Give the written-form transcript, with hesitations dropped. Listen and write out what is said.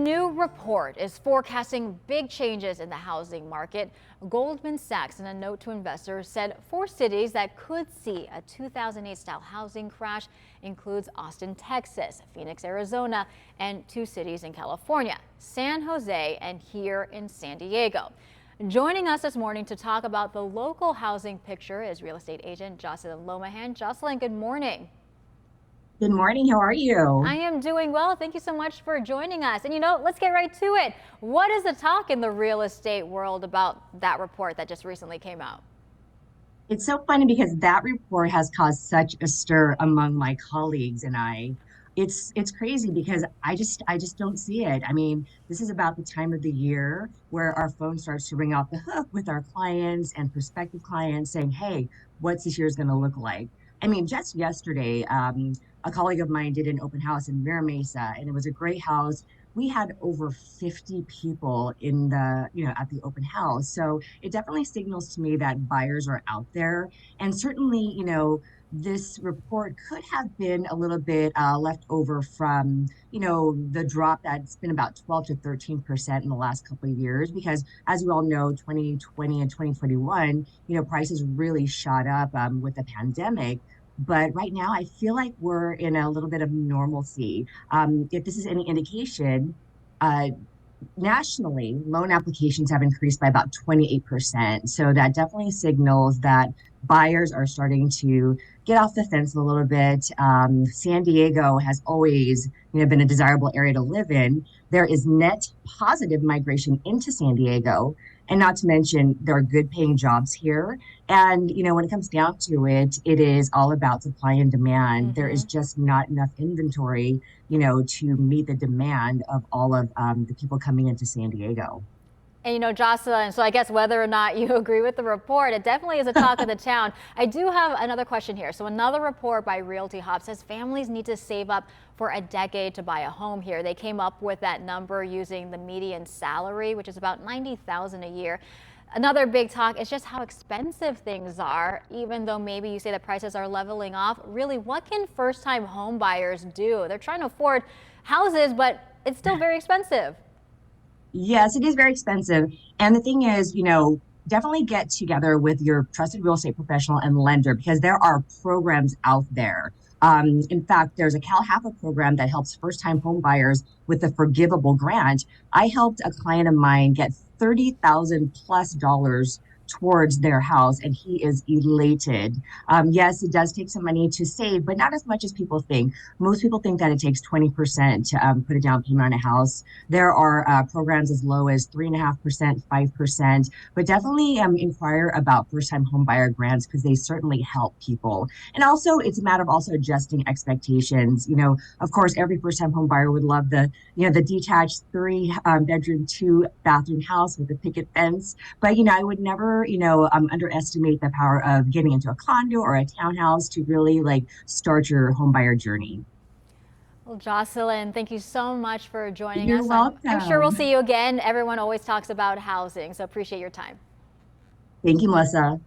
new report is forecasting big changes in the housing market. Goldman Sachs, in a note to investors, said 4 cities that could see a 2008-style housing crash includes Austin, Texas, Phoenix, Arizona, and 2 cities in California, San Jose and here in San Diego. Joining us this morning to talk about the local housing picture is real estate agent Jocelyn Lomahan. Jocelyn, good morning. Good morning. How are you? I am doing well. Thank you so much for joining us. And let's get right to it. What is the talk in the real estate world about that report that just recently came out? It's so funny because that report has caused such a stir among my colleagues and I. It's crazy because I just don't see it. I mean, this is about the time of the year where our phone starts to ring off the hook with our clients and prospective clients saying, "Hey, what's this year's going to look like?" I mean, just yesterday, a colleague of mine did an open house in Mira Mesa, and it was a great house. We had over 50 people in at the open house. So it definitely signals to me that buyers are out there. And certainly, this report could have been a little bit left over from, the drop that's been about 12 to 13% in the last couple of years. Because as we all know, 2020 and 2021, prices really shot up with the pandemic. But right now, I feel like we're in a little bit of normalcy. If this is any indication, uh, nationally, loan applications have increased by about 28%. So that definitely signals that buyers are starting to get off the fence a little bit. San Diego has always, been a desirable area to live in. There is net positive migration into San Diego. And not to mention, there are good paying jobs here. And, when it comes down to it, it is all about supply and demand. There is just not enough inventory, to meet the demand of all of the people coming into San Diego. And Jocelyn, so I guess whether or not you agree with the report, it definitely is a talk of the town. I do have another question here. So another report by Realty Hub says families need to save up for a decade to buy a home here. They came up with that number using the median salary, which is about $90,000 a year. Another big talk is just how expensive things are, even though maybe you say the prices are leveling off. Really, what can first-time home buyers do? They're trying to afford houses, but it's still very expensive. Yes, it is very expensive. And the thing is, definitely get together with your trusted real estate professional and lender because there are programs out there. In fact, there's a Cal HAPA program that helps first-time home buyers with a forgivable grant. I helped a client of mine get $30,000 plus towards their house, and he is elated. Yes, it does take some money to save, but not as much as people think. Most people think that it takes 20% to put a down payment on a house. There are programs as low as 3.5%, 5%, but definitely inquire about first-time home buyer grants because they certainly help people. And also, it's a matter of also adjusting expectations. Of course, every first-time home buyer would love the detached 3 bedroom, 2 bathroom house with a picket fence. But I would never underestimate the power of getting into a condo or a townhouse to really start your home buyer journey. Well, Jocelyn, thank you so much for joining You're us. I'm sure we'll welcome. see you again. Everyone always talks about housing, so appreciate your time. Thank you, Melissa.